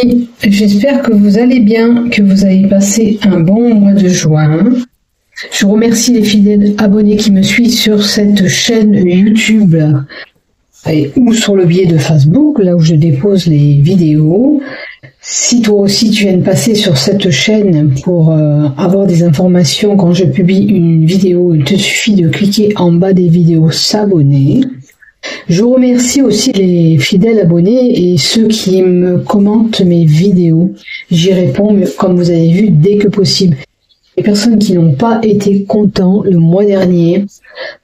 amis, j'espère que vous allez bien, que vous avez passé un bon mois de juin. Je remercie les fidèles abonnés qui me suivent sur cette chaîne YouTube ou sur le biais de Facebook, là où je dépose les vidéos. Si toi aussi tu viens de passer sur cette chaîne pour avoir des informations quand je publie une vidéo, il te suffit de cliquer en bas des vidéos s'abonner. Je remercie aussi les fidèles abonnés et ceux qui me commentent mes vidéos. J'y réponds, comme vous avez vu, dès que possible. Les personnes qui n'ont pas été contents le mois dernier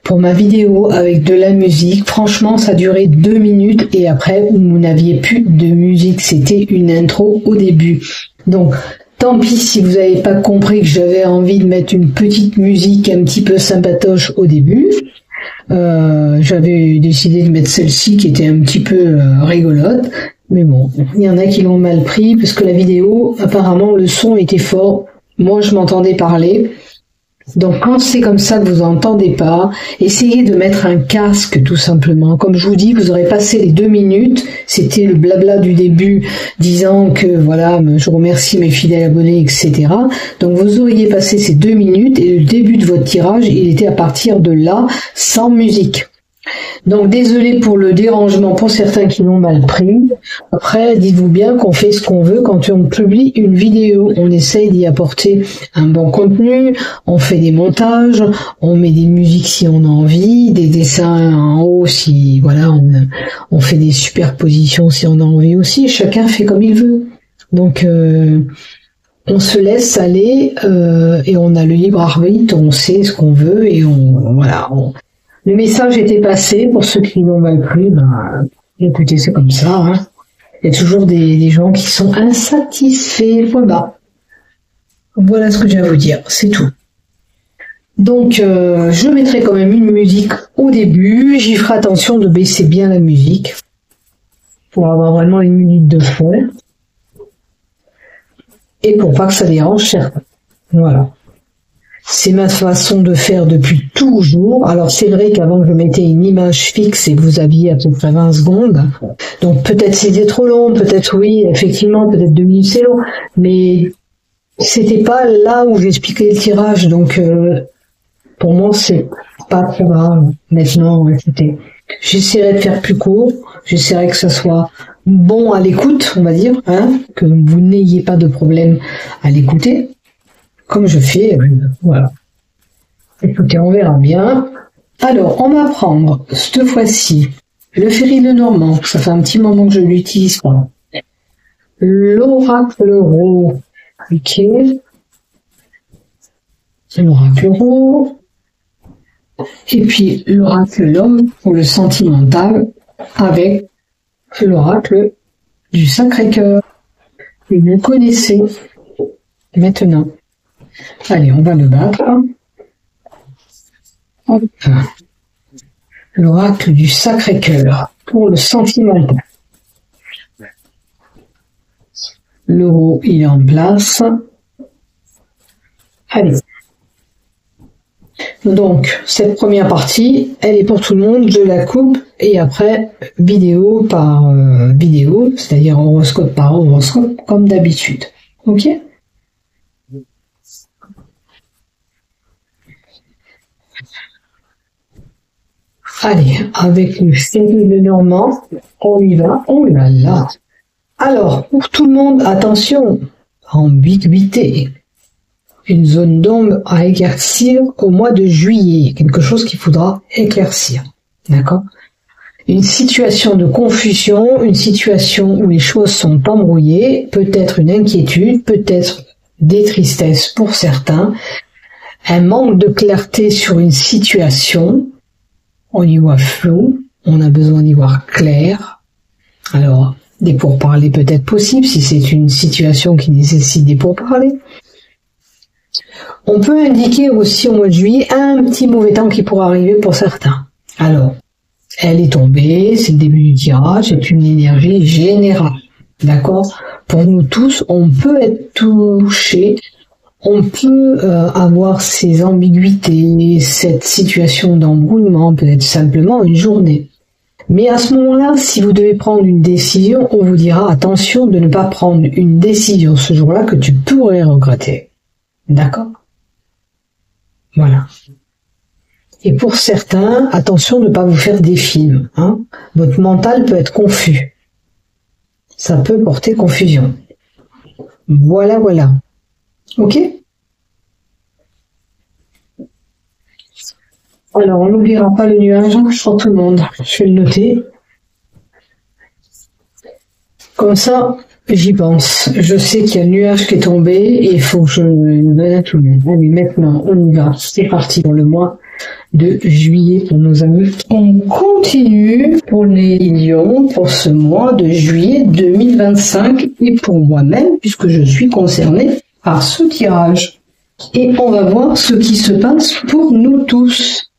pour ma vidéo avec de la musique, franchement, ça a duré 2 minutes et après, vous n'aviez plus de musique. C'était une intro au début. Donc, tant pis si vous n'avez pas compris que j'avais envie de mettre une petite musique un petit peu sympatoche au début. J'avais décidé de mettre celle-ci qui était un petit peu rigolote, mais bon, il y en a qui l'ont mal pris parce que la vidéo, apparemment le son était fort, moi je m'entendais parler, donc quand c'est comme ça que vous entendez pas, essayez de mettre un casque tout simplement. Comme je vous dis, vous aurez passé les 2 minutes, c'était le blabla du début disant que voilà, je remercie mes fidèles abonnés, etc. Donc vous auriez passé ces 2 minutes et le début de votre tirage, il était à partir de là, sans musique. Donc désolé pour le dérangement pour certains qui l'ont mal pris. Après, dites-vous bien qu'on fait ce qu'on veut quand on publie une vidéo. On essaye d'y apporter un bon contenu, on fait des montages, on met des musiques si on a envie, des dessins en haut si voilà, on fait des superpositions si on a envie aussi. Chacun fait comme il veut. Donc on se laisse aller et on a le libre arbitre, on sait ce qu'on veut et voilà. Le message était passé, pour ceux qui l'ont mal pris, écoutez, c'est comme ça. Hein. Il y a toujours des gens qui sont insatisfaits, point bas. Voilà ce que j'ai à vous dire, c'est tout. Donc, je mettrai quand même une musique au début, j'y ferai attention de baisser bien la musique, pour avoir vraiment une musique de fond, et pour pas que ça dérange certains. Voilà. C'est ma façon de faire depuis toujours. Alors c'est vrai qu'avant je mettais une image fixe et vous aviez à peu près 20 secondes. Donc peut-être c'était trop long, peut-être oui, effectivement, peut-être 2 minutes c'est long. Mais c'était pas là où j'expliquais le tirage. Donc pour moi c'est pas trop grave. Maintenant, écoutez, j'essaierai de faire plus court. J'essaierai que ça soit bon à l'écoute, on va dire, hein, que vous n'ayez pas de problème à l'écouter. Comme je fais, voilà. Écoutez, on verra bien. Alors, on va prendre, cette fois-ci, le Ferry Lenormand. Ça fait un petit moment que je l'utilise pas. L'Oracle Rho. Ok. L'Oracle Rho. Et puis, l'Oracle L'Homme pour le sentimental avec l'Oracle du Sacré-Cœur. Et vous connaissez maintenant. Allez, on va le battre. L'oracle du Sacré-Cœur pour le sentimental. L'euro, il est en place. Allez. Donc, cette première partie, elle est pour tout le monde. Je la coupe et après, vidéo par vidéo, c'est-à-dire horoscope par horoscope, comme d'habitude. Ok ? Allez, avec le Ferry Lenormand, on y va. Oh là là. Alors, pour tout le monde, attention, ambiguïté. Une zone d'ombre à éclaircir au mois de juillet. Quelque chose qu'il faudra éclaircir. D'accord ? Une situation de confusion, une situation où les choses sont embrouillées, peut-être une inquiétude, peut-être des tristesses pour certains, un manque de clarté sur une situation. On y voit flou, on a besoin d'y voir clair. Alors, des pourparlers peut-être possibles, si c'est une situation qui nécessite des pourparlers. On peut indiquer aussi au mois de juillet un petit mauvais temps qui pourra arriver pour certains. Alors, elle est tombée, c'est le début du tirage, c'est une énergie générale. D'accord ? Pour nous tous, on peut être touché. On peut avoir ces ambiguïtés, cette situation d'embrouillement, peut-être simplement une journée. Mais à ce moment-là, si vous devez prendre une décision, on vous dira attention de ne pas prendre une décision ce jour-là que tu pourrais regretter. D'accord? Voilà. Et pour certains, attention de ne pas vous faire des films. Hein. Votre mental peut être confus. Ça peut porter confusion. Voilà, voilà. Ok? Alors, on n'oubliera pas le nuage pour tout le monde. Je vais le noter. Comme ça, j'y pense. Je sais qu'il y a le nuage qui est tombé et il faut que je le donne à tout le monde. Allez, maintenant, on y va. C'est parti pour le mois de juillet pour nos amis. On continue pour les lions pour ce mois de juillet 2025 et pour moi-même puisque je suis concernée par ce tirage. Et on va voir ce qui se passe pour nous tous.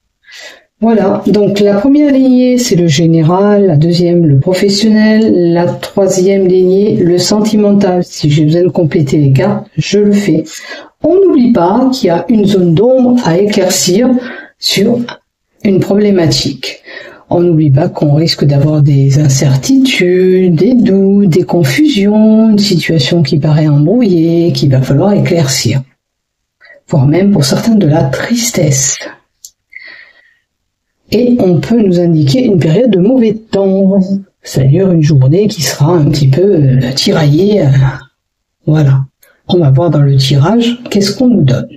Voilà, donc la première lignée, c'est le général, la deuxième, le professionnel, la troisième lignée, le sentimental. Si j'ai besoin de compléter les cartes, je le fais. On n'oublie pas qu'il y a une zone d'ombre à éclaircir sur une problématique. On n'oublie pas qu'on risque d'avoir des incertitudes, des doutes, des confusions, une situation qui paraît embrouillée, qu'il va falloir éclaircir. Voire même pour certains de la tristesse. Et on peut nous indiquer une période de mauvais temps, c'est-à-dire une journée qui sera un petit peu tiraillée. Voilà. On va voir dans le tirage qu'est-ce qu'on nous donne.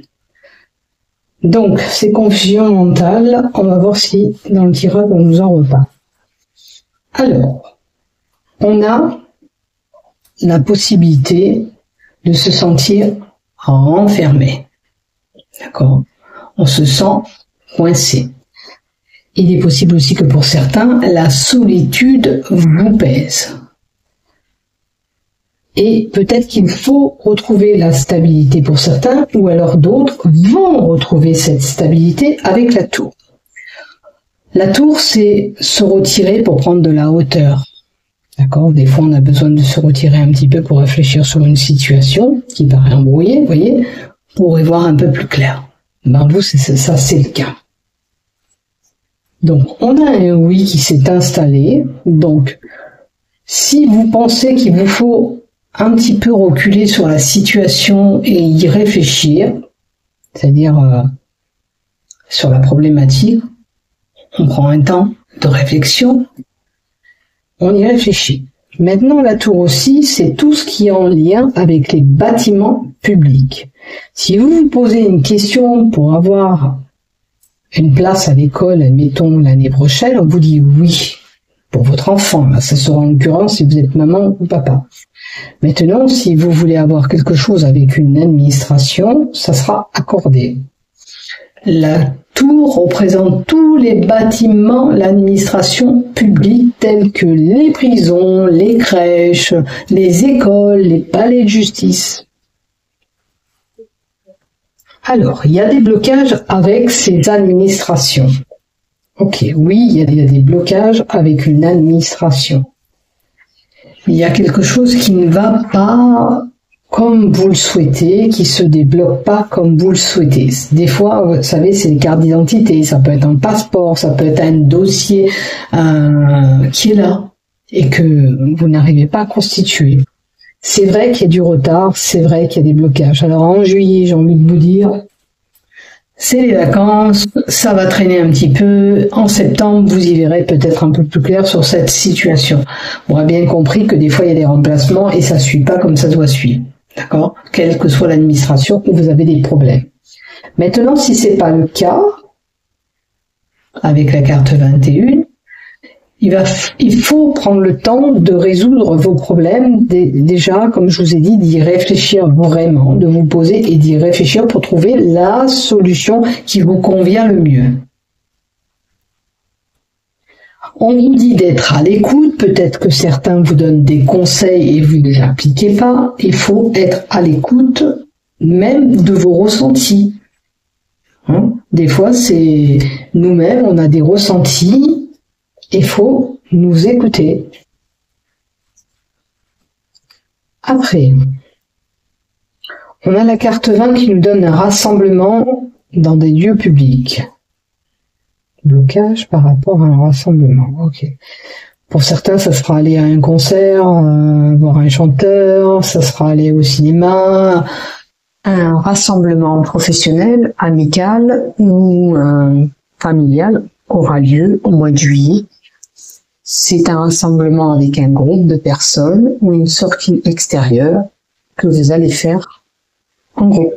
Donc, ces confusions mentales, on va voir si dans le tirage on nous en reparle. Alors, on a la possibilité de se sentir renfermé. D'accord? On se sent coincé. Il est possible aussi que pour certains, la solitude vous pèse. Et peut-être qu'il faut retrouver la stabilité pour certains, ou alors d'autres vont retrouver cette stabilité avec la tour. La tour, c'est se retirer pour prendre de la hauteur. D'accord? Des fois, on a besoin de se retirer un petit peu pour réfléchir sur une situation qui paraît embrouillée, vous voyez, pour y voir un peu plus clair. Ben, vous, ça, c'est le cas. Donc, on a un oui qui s'est installé. Donc, si vous pensez qu'il vous faut un petit peu reculer sur la situation et y réfléchir, c'est-à-dire sur la problématique, on prend un temps de réflexion, on y réfléchit. Maintenant, la tour aussi, c'est tout ce qui est en lien avec les bâtiments publics. Si vous vous posez une question pour avoir une place à l'école, admettons, l'année prochaine, on vous dit oui pour votre enfant. Là, ça sera en l'occurrence si vous êtes maman ou papa. Maintenant, si vous voulez avoir quelque chose avec une administration, ça sera accordé. La tour représente tous les bâtiments, l'administration publique, tels que les prisons, les crèches, les écoles, les palais de justice. Alors, il y a des blocages avec ces administrations. Ok, oui, il y a des blocages avec une administration. Il y a quelque chose qui ne va pas comme vous le souhaitez, qui se débloque pas comme vous le souhaitez. Des fois, vous savez, c'est une carte d'identité, ça peut être un passeport, ça peut être un dossier qui est là et que vous n'arrivez pas à constituer. C'est vrai qu'il y a du retard, c'est vrai qu'il y a des blocages. Alors en juillet, j'ai envie de vous dire, c'est les vacances, ça va traîner un petit peu. En septembre, vous y verrez peut-être un peu plus clair sur cette situation. On aura bien compris que des fois, il y a des remplacements et ça ne suit pas comme ça doit suivre. D'accord? Quelle que soit l'administration où vous avez des problèmes. Maintenant, si c'est pas le cas, avec la carte 21, il faut prendre le temps de résoudre vos problèmes, déjà, comme je vous ai dit, d'y réfléchir vraiment, de vous poser et d'y réfléchir pour trouver la solution qui vous convient le mieux. On vous dit d'être à l'écoute, peut-être que certains vous donnent des conseils et vous ne les appliquez pas. Il faut être à l'écoute même de vos ressentis. Des fois, c'est nous-mêmes, on a des ressentis. Il faut nous écouter. Après, on a la carte 20 qui nous donne un rassemblement dans des lieux publics. Blocage par rapport à un rassemblement. Ok. Pour certains, ça sera aller à un concert, voir un chanteur, ça sera aller au cinéma. Un rassemblement professionnel, amical ou familial aura lieu au mois de juillet. C'est un rassemblement avec un groupe de personnes ou une sortie extérieure que vous allez faire en groupe.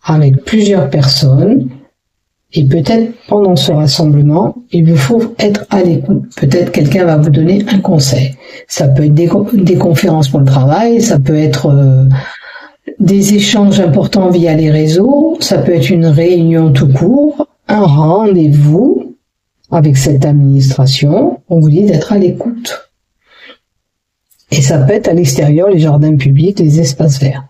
Avec plusieurs personnes. Et peut-être pendant ce rassemblement, il vous faut être à l'écoute. Peut-être quelqu'un va vous donner un conseil. Ça peut être des conférences pour le travail, ça peut être des échanges importants via les réseaux, ça peut être une réunion tout court, un rendez-vous avec cette administration. On vous dit d'être à l'écoute. Et ça peut être à l'extérieur, les jardins publics, les espaces verts.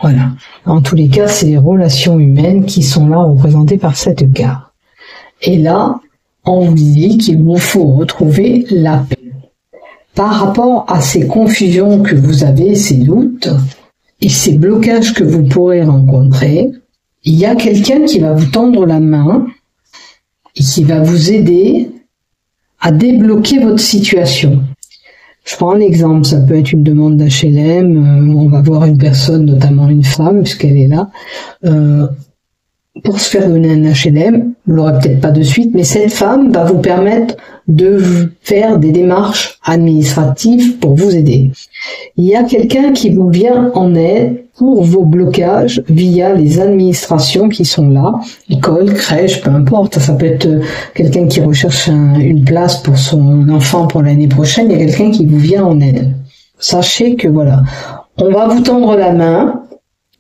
Voilà. En tous les cas, c'est les relations humaines qui sont là représentées par cette carte. Et là, on vous dit qu'il vous faut retrouver la paix. Par rapport à ces confusions que vous avez, ces doutes et ces blocages que vous pourrez rencontrer, il y a quelqu'un qui va vous tendre la main et qui va vous aider à débloquer votre situation. Je prends un exemple, ça peut être une demande d'HLM, on va voir une personne, notamment une femme, puisqu'elle est là, pour se faire donner un HLM, vous l'aurez peut-être pas de suite, mais cette femme va vous permettre de faire des démarches administratives pour vous aider. Il y a quelqu'un qui vous vient en aide pour vos blocages via les administrations qui sont là, école, crèche, peu importe. Ça peut être quelqu'un qui recherche une place pour son enfant pour l'année prochaine, il y a quelqu'un qui vous vient en aide. Sachez que voilà, on va vous tendre la main,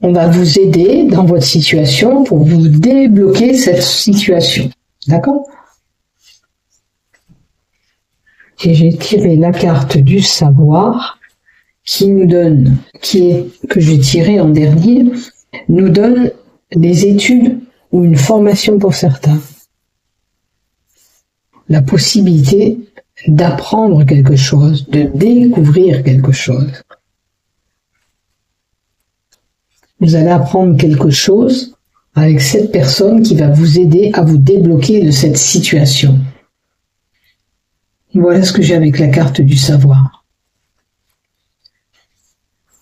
on va vous aider dans votre situation pour vous débloquer cette situation. D'accord ? Et j'ai tiré la carte du savoir qui nous donne, que j'ai tiré en dernier, nous donne des études ou une formation pour certains. La possibilité d'apprendre quelque chose, de découvrir quelque chose. Vous allez apprendre quelque chose avec cette personne qui va vous aider à vous débloquer de cette situation. Voilà ce que j'ai avec la carte du savoir.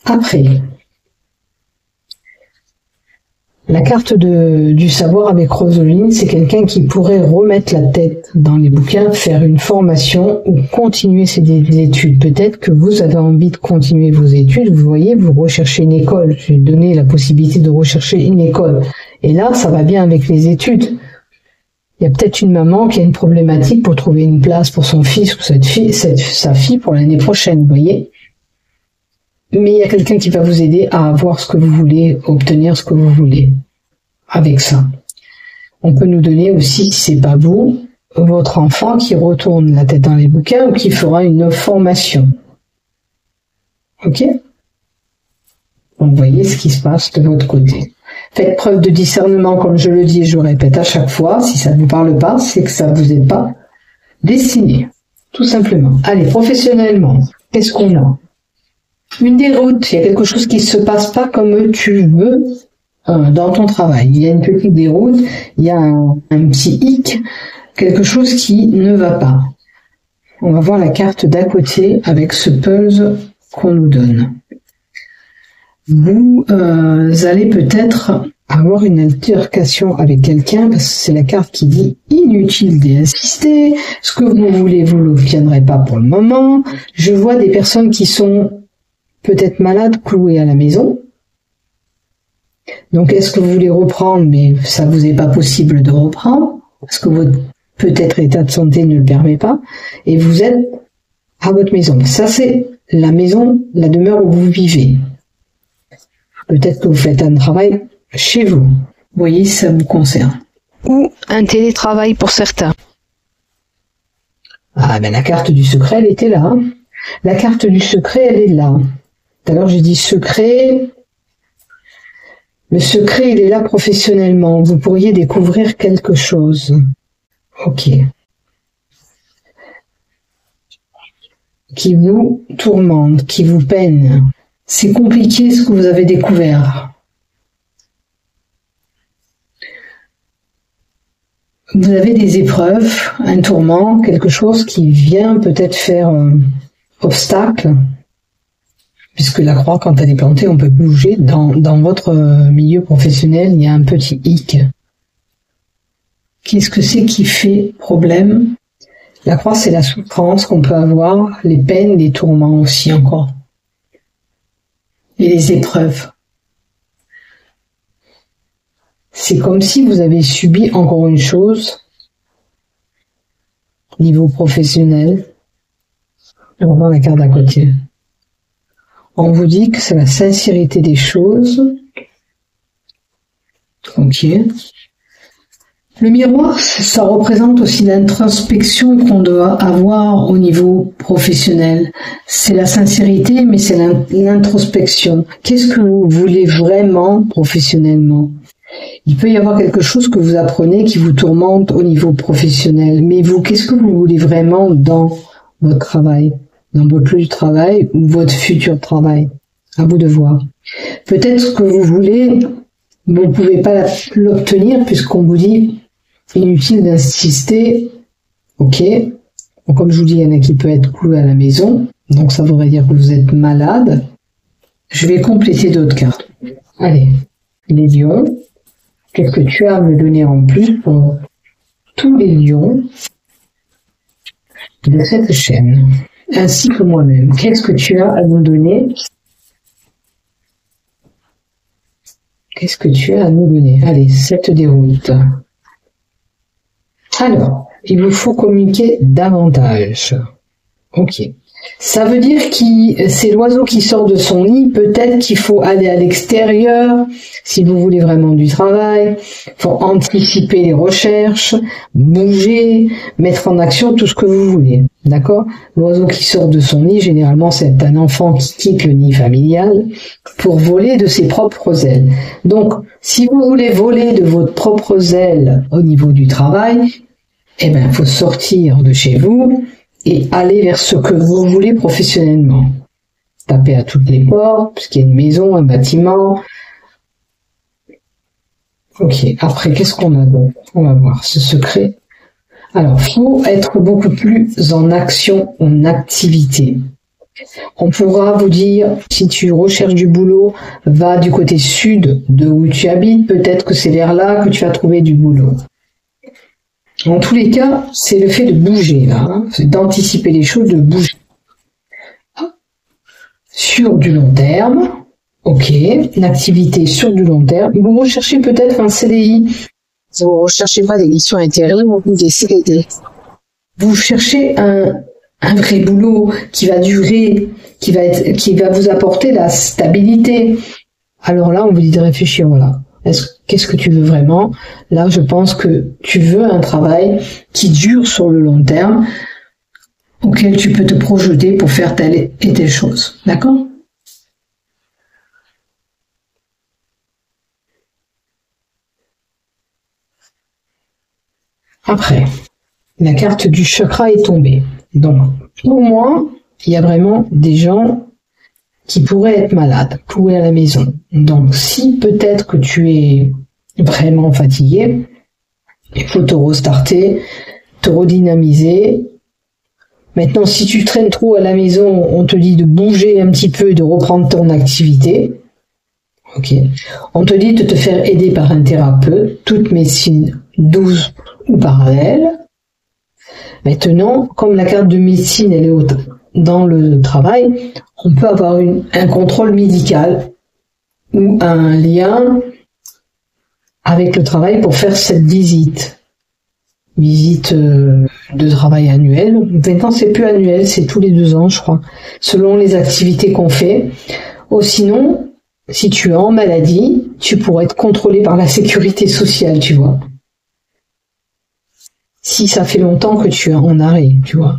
Après, la carte du savoir avec Rosaline, c'est quelqu'un qui pourrait remettre la tête dans les bouquins, faire une formation ou continuer ses études. Peut-être que vous avez envie de continuer vos études, vous voyez, vous recherchez une école. Je vais donner la possibilité de rechercher une école. Et là, ça va bien avec les études. Il y a peut-être une maman qui a une problématique pour trouver une place pour son fils ou sa fille pour l'année prochaine, vous voyez. Mais il y a quelqu'un qui va vous aider à avoir ce que vous voulez, obtenir ce que vous voulez avec ça. On peut nous donner aussi, si c'est pas vous, votre enfant qui retourne la tête dans les bouquins ou qui fera une formation. Ok ? Donc, vous voyez ce qui se passe de votre côté. Faites preuve de discernement, comme je le dis et je le répète à chaque fois. Si ça ne vous parle pas, c'est que ça ne vous aide pas. Dessinez, tout simplement. Allez, professionnellement, qu'est-ce qu'on a ? Une déroute, il y a quelque chose qui se passe pas comme tu veux dans ton travail. Il y a une petite déroute, il y a un petit hic, quelque chose qui ne va pas. On va voir la carte d'à côté avec ce puzzle qu'on nous donne. Vous allez peut-être avoir une altercation avec quelqu'un, parce que c'est la carte qui dit inutile d'insister, ce que vous voulez, vous ne l'obtiendrez pas pour le moment. Je vois des personnes qui sont peut-être malades, clouées à la maison. Donc est-ce que vous voulez reprendre, mais ça vous est pas possible de reprendre, parce que votre peut-être état de santé ne le permet pas, et vous êtes à votre maison. Ça c'est la maison, la demeure où vous vivez. Peut-être que vous faites un travail chez vous. Vous voyez, ça vous concerne. Ou un télétravail pour certains. Ah ben la carte du secret, elle était là. Hein. La carte du secret, elle est là. Tout à l'heure j'ai dit secret. Le secret, il est là professionnellement. Vous pourriez découvrir quelque chose. Ok. Qui vous tourmente, qui vous peine. C'est compliqué ce que vous avez découvert. vous avez des épreuves, un tourment, quelque chose qui vient peut-être faire obstacle, puisque la croix, quand elle est plantée, on peut bouger. Dans votre milieu professionnel, il y a un petit hic. Qu'est-ce que c'est qui fait problème? La croix, c'est la souffrance qu'on peut avoir, les peines, les tourments aussi encore. Et les épreuves. C'est comme si vous avez subi encore une chose, niveau professionnel. Je reprends la carte d'à côté. On vous dit que c'est la sincérité des choses. Ok. Le miroir, ça représente aussi l'introspection qu'on doit avoir au niveau professionnel. C'est la sincérité, mais c'est l'introspection. Qu'est-ce que vous voulez vraiment professionnellement? Il peut y avoir quelque chose que vous apprenez qui vous tourmente au niveau professionnel. Mais vous, qu'est-ce que vous voulez vraiment dans votre travail? Dans votre lieu de travail ou votre futur travail? À vous de voir. Peut-être ce que vous voulez, vous ne pouvez pas l'obtenir puisqu'on vous dit inutile d'insister. Ok. Bon, comme je vous dis, il y en a qui peut être cloué à la maison. Donc ça voudrait dire que vous êtes malade. Je vais compléter d'autres cartes. Allez. Les lions. Qu'est-ce que tu as à me donner en plus pour tous les lions de cette chaîne, ainsi que moi-même? Qu'est-ce que tu as à nous donner? Qu'est-ce que tu as à nous donner? Allez, cette déroute. Alors, il vous faut communiquer davantage. Ok. Ça veut dire que c'est l'oiseau qui sort de son nid, peut-être qu'il faut aller à l'extérieur, si vous voulez vraiment du travail, faut anticiper les recherches, bouger, mettre en action tout ce que vous voulez, d'accord? L'oiseau qui sort de son nid, généralement c'est un enfant qui quitte le nid familial pour voler de ses propres ailes. Donc, si vous voulez voler de votre propre aile au niveau du travail, eh ben, faut sortir de chez vous, et aller vers ce que vous voulez professionnellement. Taper à toutes les portes, puisqu'il y a une maison, un bâtiment. Ok, après, qu'est-ce qu'on a donc? On va voir ce secret. Alors, il faut être beaucoup plus en action, en activité. On pourra vous dire, si tu recherches du boulot, va du côté sud de où tu habites, peut-être que c'est vers là que tu vas trouver du boulot. En tous les cas, c'est le fait de bouger, là, hein, c'est d'anticiper les choses, de bouger. Sur du long terme, ok, une activité sur du long terme. Vous recherchez peut-être un CDI, vous ne recherchez pas des missions intérim ou des CDD. Vous cherchez un vrai boulot qui va durer, qui va vous apporter la stabilité. Alors là, on vous dit de réfléchir, voilà. Qu'est-ce que tu veux vraiment? Là, je pense que tu veux un travail qui dure sur le long terme, auquel tu peux te projeter pour faire telle et telle chose. D'accord? Après, la carte du chakra est tombée. Donc, pour moi, il y a vraiment des gens qui pourraient être malades, cloués à la maison. Donc, si peut-être que tu es vraiment fatigué, il faut te restarter, te redynamiser. Maintenant, si tu traînes trop à la maison, on te dit de bouger un petit peu et de reprendre ton activité. Ok. On te dit de te faire aider par un thérapeute, toute médecine douce ou parallèle. Maintenant, comme la carte de médecine, elle est dans le travail, on peut avoir un contrôle médical ou un lien avec le travail pour faire cette visite. Visite de travail annuelle. Maintenant, c'est plus annuel, c'est tous les 2 ans, je crois, selon les activités qu'on fait. Ou sinon, si tu es en maladie, tu pourrais être contrôlé par la sécurité sociale, tu vois. Si ça fait longtemps que tu es en arrêt, tu vois.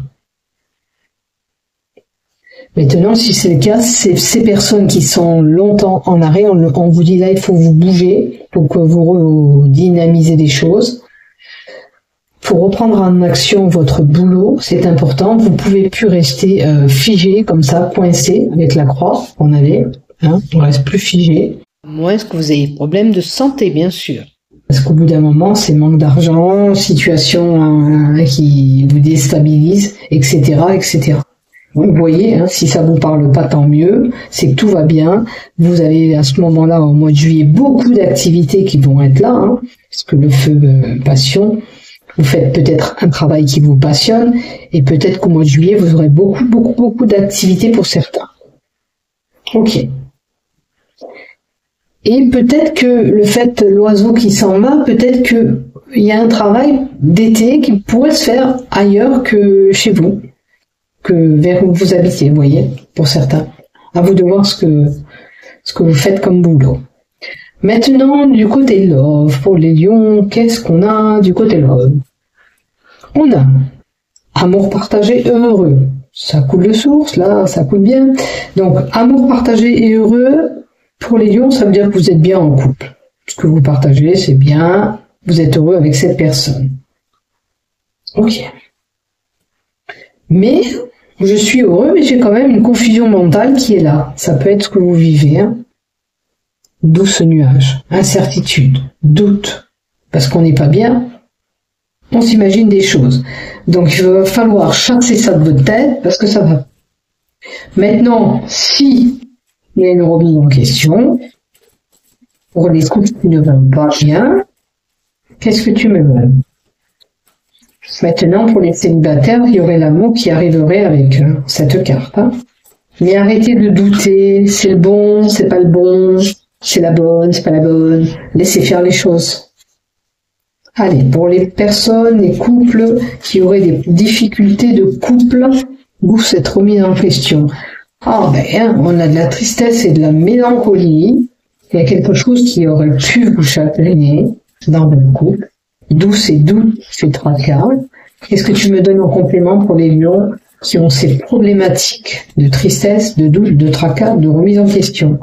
Maintenant, si c'est le cas, ces personnes qui sont longtemps en arrêt, on vous dit là, il faut vous bouger pour que vous redynamisez des choses. Pour reprendre en action votre boulot, c'est important. Vous pouvez plus rester figé comme ça, coincé avec la croix qu'on avait. Hein, on reste plus figé. À moins que vous ayez problème de santé, bien sûr. Parce qu'au bout d'un moment, c'est manque d'argent, situation qui vous déstabilise, etc., etc. Vous voyez, hein, si ça vous parle pas, tant mieux, c'est que tout va bien. Vous avez à ce moment-là, au mois de juillet, beaucoup d'activités qui vont être là, hein, parce que le feu passion, vous faites peut-être un travail qui vous passionne, et peut-être qu'au mois de juillet, vous aurez beaucoup d'activités pour certains. Ok. Et peut-être que le fait, l'oiseau qui s'en va, peut-être que il y a un travail d'été qui pourrait se faire ailleurs que chez vous, que vers où vous habitez, vous voyez, pour certains. À vous de voir ce que vous faites comme boulot. Maintenant, du côté love, pour les lions, qu'est-ce qu'on a du côté love? On a amour partagé heureux. Ça coule de source, là, ça coule bien. Donc, amour partagé et heureux, pour les lions, ça veut dire que vous êtes bien en couple. Ce que vous partagez, c'est bien, vous êtes heureux avec cette personne. Ok. Mais, je suis heureux, mais j'ai quand même une confusion mentale qui est là. Ça peut être ce que vous vivez, hein. D'où ce nuage, incertitude, doute, parce qu'on n'est pas bien, on s'imagine des choses. Donc il va falloir chasser ça de votre tête, parce que ça va. Maintenant, si il y a une remise en question, pour les couples qui ne vont pas bien, qu'est-ce que tu me donnes? Maintenant, pour les célibataires, il y aurait l'amour qui arriverait avec cette carte. Hein. Mais arrêtez de douter, c'est le bon, c'est pas le bon, c'est la bonne, c'est pas la bonne. Laissez faire les choses. Allez, pour les personnes, les couples qui auraient des difficultés de couple, d'où cette remise en question. Ah ben, on a de la tristesse et de la mélancolie. Il y a quelque chose qui aurait pu vous chagriner dans votre couple. D'où ces doutes, ces tracas. Qu'est-ce que tu me donnes en complément pour les lions qui ont ces problématiques de tristesse, de doute, de tracas, de remise en question?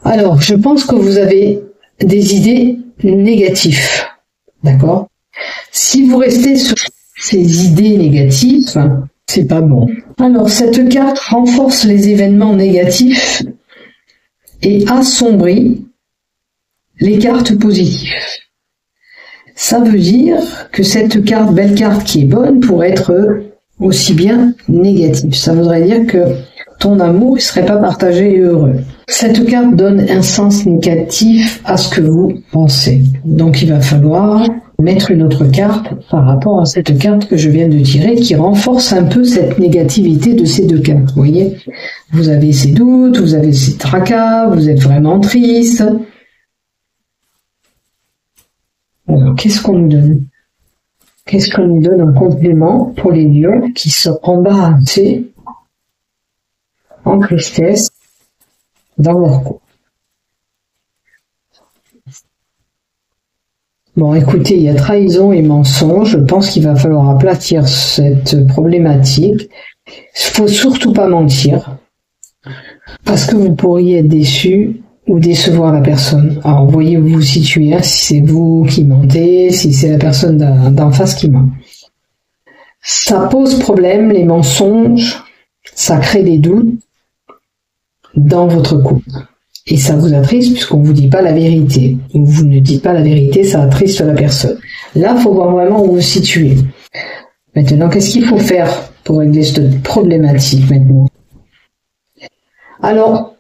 Alors, je pense que vous avez des idées négatives. D'accord? Si vous restez sur ces idées négatives, c'est pas bon. Alors, cette carte renforce les événements négatifs et assombrit les cartes positives. Ça veut dire que cette carte, belle carte qui est bonne, pourrait être aussi bien négative. Ça voudrait dire que ton amour ne serait pas partagé et heureux. Cette carte donne un sens négatif à ce que vous pensez. Donc il va falloir mettre une autre carte par rapport à cette carte que je viens de tirer qui renforce un peu cette négativité de ces deux cartes. Vous voyez, vous avez ces doutes, vous avez ces tracas, vous êtes vraiment triste. Alors, qu'est-ce qu'on nous donne? Qu'est-ce qu'on nous donne en complément pour les lions qui sont embarrassés, en tristesse, dans leur couple? Bon, écoutez, il y a trahison et mensonge. Je pense qu'il va falloir aplatir cette problématique. Il faut surtout pas mentir, parce que vous pourriez être déçu ou décevoir la personne. Alors, voyez où vous vous situez, hein, si c'est vous qui mentez, si c'est la personne d'en face qui ment. Ça pose problème, les mensonges, ça crée des doutes dans votre couple. Et ça vous attriste puisqu'on ne vous dit pas la vérité. Ou vous ne dites pas la vérité, ça attriste la personne. Là, il faut voir vraiment où vous vous situez. Maintenant, qu'est-ce qu'il faut faire pour régler cette problématique maintenant? Alors,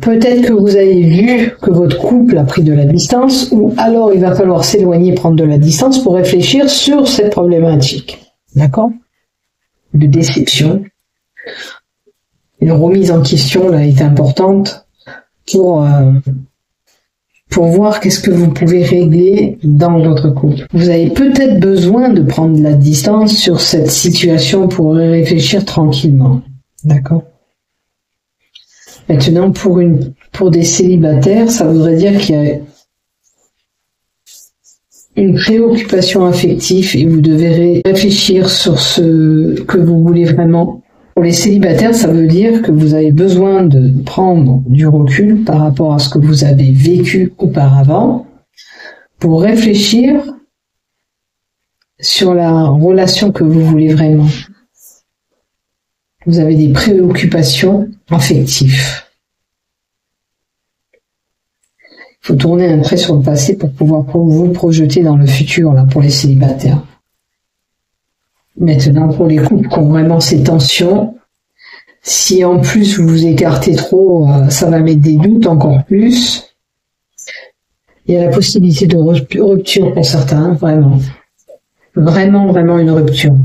peut-être que vous avez vu que votre couple a pris de la distance, ou alors il va falloir s'éloigner, prendre de la distance pour réfléchir sur cette problématique. D'accord? De déception. Une remise en question là est importante pour voir qu'est-ce que vous pouvez régler dans votre couple. Vous avez peut-être besoin de prendre de la distance sur cette situation pour réfléchir tranquillement. D'accord? Maintenant, pour des célibataires, ça voudrait dire qu'il y a une préoccupation affective et vous devez réfléchir sur ce que vous voulez vraiment. Pour les célibataires, ça veut dire que vous avez besoin de prendre du recul par rapport à ce que vous avez vécu auparavant pour réfléchir sur la relation que vous voulez vraiment. Vous avez des préoccupations affectives. faut tourner un trait sur le passé pour pouvoir vous projeter dans le futur, là, pour les célibataires. Maintenant, pour les couples qui ont vraiment ces tensions, si en plus vous vous écartez trop, ça va mettre des doutes encore plus. Il y a la possibilité de rupture pour certains, vraiment. Vraiment une rupture.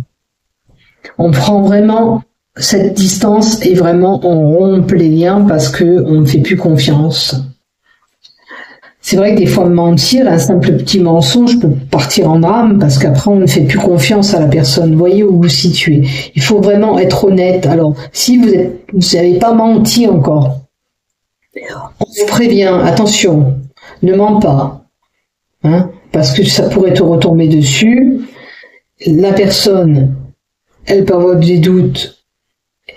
On prend vraiment cette distance et vraiment on rompt les liens parce que on ne fait plus confiance. C'est vrai que des fois mentir, un simple petit mensonge peut partir en drame parce qu'après on ne fait plus confiance à la personne. Vous voyez où vous vous situez. Il faut vraiment être honnête. Alors, si vous n'avez pas menti encore, on vous prévient, attention, ne mens pas, hein, parce que ça pourrait te retomber dessus. La personne, elle peut avoir des doutes,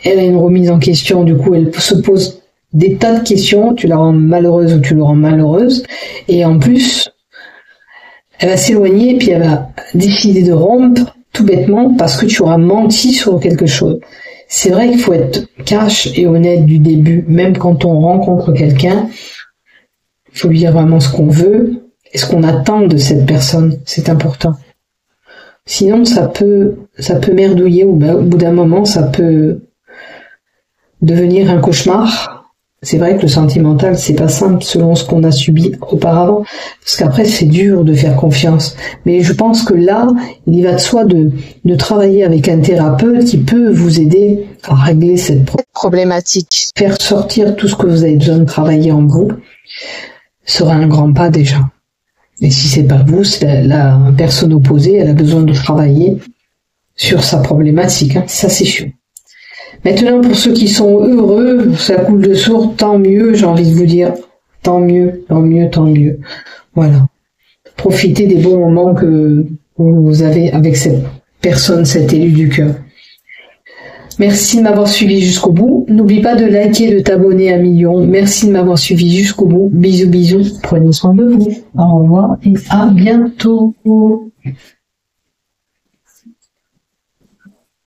elle a une remise en question, du coup elle se pose des tas de questions, tu la rends malheureuse ou tu le rends malheureuse, et en plus, elle va s'éloigner et puis elle va décider de rompre tout bêtement parce que tu auras menti sur quelque chose. C'est vrai qu'il faut être cash et honnête du début, même quand on rencontre quelqu'un, il faut lui dire vraiment ce qu'on veut et ce qu'on attend de cette personne, c'est important. Sinon, ça peut merdouiller, au bout d'un moment, ça peut devenir un cauchemar. C'est vrai que le sentimental, c'est pas simple selon ce qu'on a subi auparavant, parce qu'après c'est dur de faire confiance. Mais je pense que là, il va de soi de travailler avec un thérapeute qui peut vous aider à régler cette problématique. Faire sortir tout ce que vous avez besoin de travailler en vous sera un grand pas déjà. Et si c'est pas vous, c'est la personne opposée, elle a besoin de travailler sur sa problématique, hein. Ça c'est sûr. Maintenant, pour ceux qui sont heureux, ça coule de source, tant mieux, j'ai envie de vous dire, tant mieux. Voilà. Profitez des bons moments que vous avez avec cette personne, cet élu du cœur. Merci de m'avoir suivi jusqu'au bout. N'oublie pas de liker, de t'abonner à Million. Merci de m'avoir suivi jusqu'au bout. Bisous. Prenez soin de vous. Au revoir et à bientôt.